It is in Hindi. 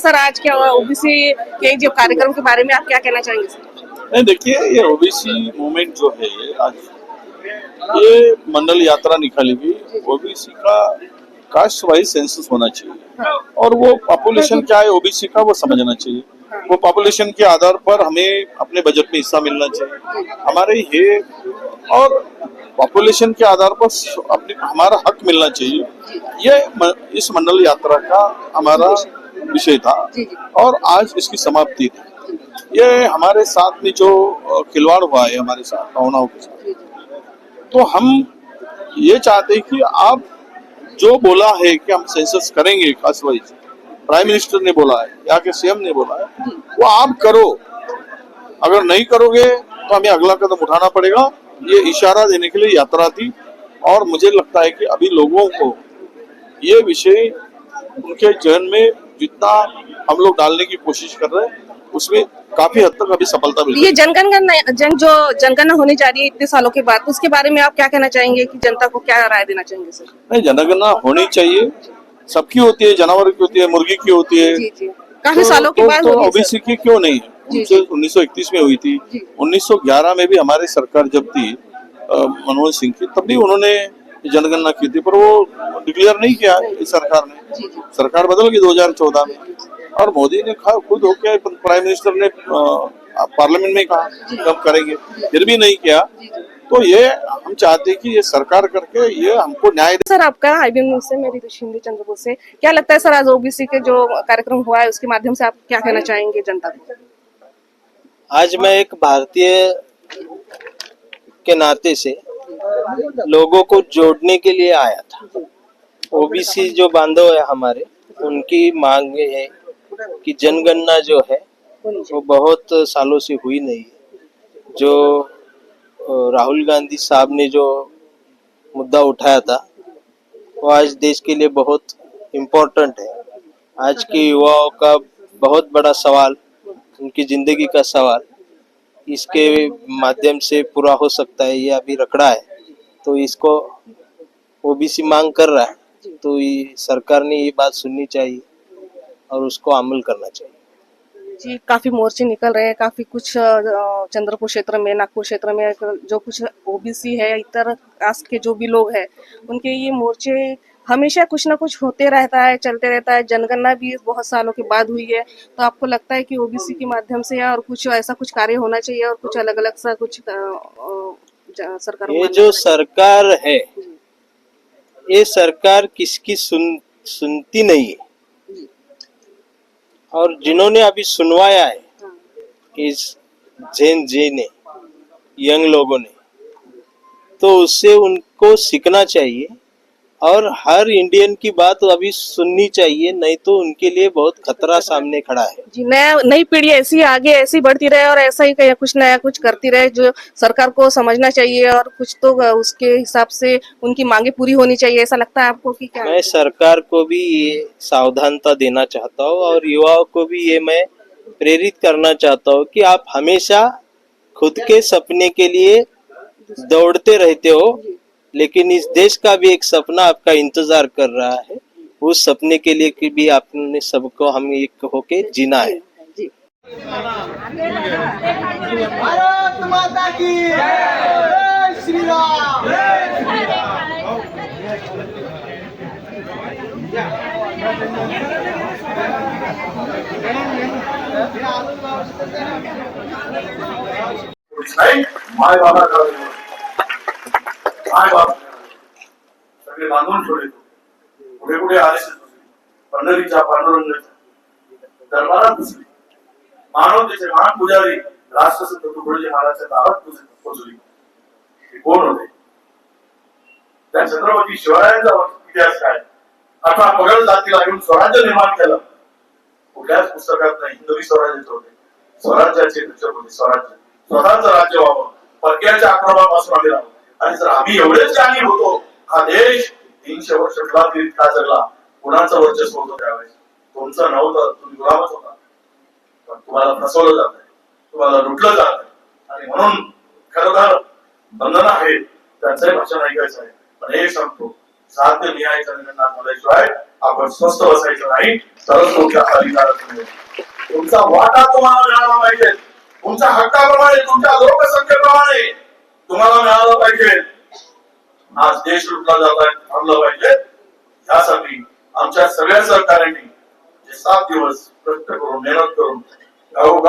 सर आज के ओबीसी के जो कार्यक्रम के बारे में आप क्या कहना चाहेंगे सर? नहीं, देखिए, ये ओबीसी मूवमेंट जो है आज ये मंडल यात्रा निकाली गई। ओबीसी का कास्ट वाइज सेंसस होना चाहिए और वो पॉपुलेशन क्या है ओबीसी का वो समझना चाहिए। वो पॉपुलेशन के आधार पर हमें अपने बजट में हिस्सा मिलना चाहिए हमारे ये, और पॉपुलेशन के आधार पर अपने हमारा हक मिलना चाहिए। ये इस मंडल यात्रा का हमारा विषय था और आज इसकी समाप्ति थी। ये हमारे साथ में जो खिलवाड़ हुआ है हमारे साथ भावनाओं के साथ, तो हम ये चाहते हैं कि आप जो बोला है कि हम सेंसस करेंगे कास्ट वाइज, प्राइम मिनिस्टर ने बोला है या के सीएम ने बोला है, वो आप करो। अगर नहीं करोगे तो हमें अगला कदम उठाना पड़ेगा। ये इशारा देने के लिए यात्रा थी और मुझे लगता है कि अभी लोगों को ये विषय उनके जहन में जितना हम लोग डालने की कोशिश कर रहे हैं उसमें काफी हद तक अभी सफलता मिल रही है। ये जनगणना होने जा रही है इतने सालों के बाद, उसके बारे में आप क्या कहना चाहेंगे कि जनता को क्या राय देना चाहेंगे सर? नहीं, जनगणना होनी चाहिए, सबकी होती है, जानवर की होती है, मुर्गी की होती है। जी जी, काफी सालों के बाद ओबीसी की क्यों नहीं है? 1931 में हुई थी, 1911 में भी हमारी सरकार जब थी मनमोहन सिंह की, तब भी उन्होंने जनगणना की थी, पर वो डिक्लेयर नहीं किया इस सरकार ने। सरकार बदल गई 2014 में और मोदी ने खुद होकर प्राइम मिनिस्टर ने पार्लियामेंट में कहा कब करेंगे, फिर भी नहीं किया। तो ये हम चाहते हैं कि ये सरकार करके ये हमको न्याय दे। सर आपका आईबीएम न्यूज़ से मेरी शिंदे चंद्रपुर से, क्या लगता है सर आज ओबीसी के जो कार्यक्रम हुआ है उसके माध्यम से आप क्या कहना चाहेंगे जनता को? आज मैं एक भारतीय के नाते से लोगों को जोड़ने के लिए आया था। ओबीसी जो बांधव है हमारे, उनकी मांग है कि जनगणना जो है वो बहुत सालों से हुई नहीं है। जो राहुल गांधी साहब ने जो मुद्दा उठाया था वो आज देश के लिए बहुत इम्पोर्टेंट है। आज के युवाओं का बहुत बड़ा सवाल, उनकी जिंदगी का सवाल इसके माध्यम से पूरा हो सकता है। ये अभी रखड़ा है तो इसको ओबीसी मांग कर रहा है, तो ये सरकार ने ये बात सुननी चाहिए और उसको अमल करना चाहिए। जी, काफी मोर्चे निकल रहे हैं, काफी कुछ चंद्रपुर क्षेत्र में, नागपुर क्षेत्र में जो कुछ ओबीसी है, इतर कास्ट के जो भी लोग हैं, उनके ये मोर्चे हमेशा कुछ ना कुछ होते रहता है, चलते रहता है। जनगणना भी बहुत सालों के बाद हुई है, तो आपको लगता है कि ओबीसी के माध्यम से और कुछ ऐसा कुछ कार्य होना चाहिए और कुछ अलग अलग सा कुछ सरकार, ये जो सरकार है ये सरकार किसकी सुनती नहीं है, और जिन्होंने अभी सुनवाया है इस जेन जी ने, यंग लोगों ने, तो उससे उनको सीखना चाहिए और हर इंडियन की बात अभी सुननी चाहिए, नहीं तो उनके लिए बहुत खतरा सामने खड़ा है। जी, नई पीढ़ी ऐसी आगे ऐसी बढ़ती रहे और ऐसा ही कुछ नया कुछ करती रहे, जो सरकार को समझना चाहिए और कुछ तो उसके हिसाब से उनकी मांगे पूरी होनी चाहिए। ऐसा लगता है आपको कि क्या? मैं सरकार को भी ये सावधानता देना चाहता हूँ और युवाओं को भी ये मैं प्रेरित करना चाहता हूँ कि आप हमेशा खुद के सपने के लिए दौड़ते रहते हो, लेकिन इस देश का भी एक सपना आपका इंतजार कर रहा है। उस सपने के लिए भी आपने सबको हम एक होके जीना है। जी। भारत माता की जय श्री राम। माय बाबा सगळे बांधून ठेवले, कुठे कुठे आले, पंढरीच्या पांडुरंगाच्या दरबारात बसली, मानवतेचे महान पुजारी राष्ट्रसंत तुकडोजी महाराजच्या दारात पोचली. ते कोण होते? त्या छत्रपती शिवरायांचा इतिहास काय? अठरा पगड जातीला घेऊन स्वराज्य निर्माण केलं. कुठल्याच पुस्तकात नाही हिंदवी स्वराज्य होते. स्वराज्याचे शिक्षक होते. स्वराज्य स्वतःचं राज्य व्हावं, परक्याच्या आक्रमणापासून आम्ही राहू. आणि जर आम्ही एवढेच ज्ञानी होतो, हा देश 300 वर्ष फिरत का जगला? कुणाचं वर्चस्व होतं त्यावेळेस? तुमचं नव्हतं, तुम्ही गुलामच होता. पण तुम्हाला फसवलं जात आहे, तुम्हाला लुटलं जात आहे, आणि म्हणून खरंतर बंधन आहे त्यांचंही भाषण ऐकायचं आहे. पण हे सांगतो, साध्य न्याय जनगणना झाल्याशिवाय आपण आपण स्वस्थ बसायचं नाही, तरच तुमच्या अधिकारात मिळेल. तुमचा वाटा तुम्हाला मिळाला पाहिजे, तुमच्या हक्काप्रमाणे, तुमच्या लोकसंख्येप्रमाणे तुम्हाला मिळालं पाहिजे. आज देश लुटला जात आहे, थांबलं पाहिजे. यासाठी आमच्या सगळ्या सहकाऱ्यांनी 7 दिवस कष्ट करून, मेहनत करून, गावोगाव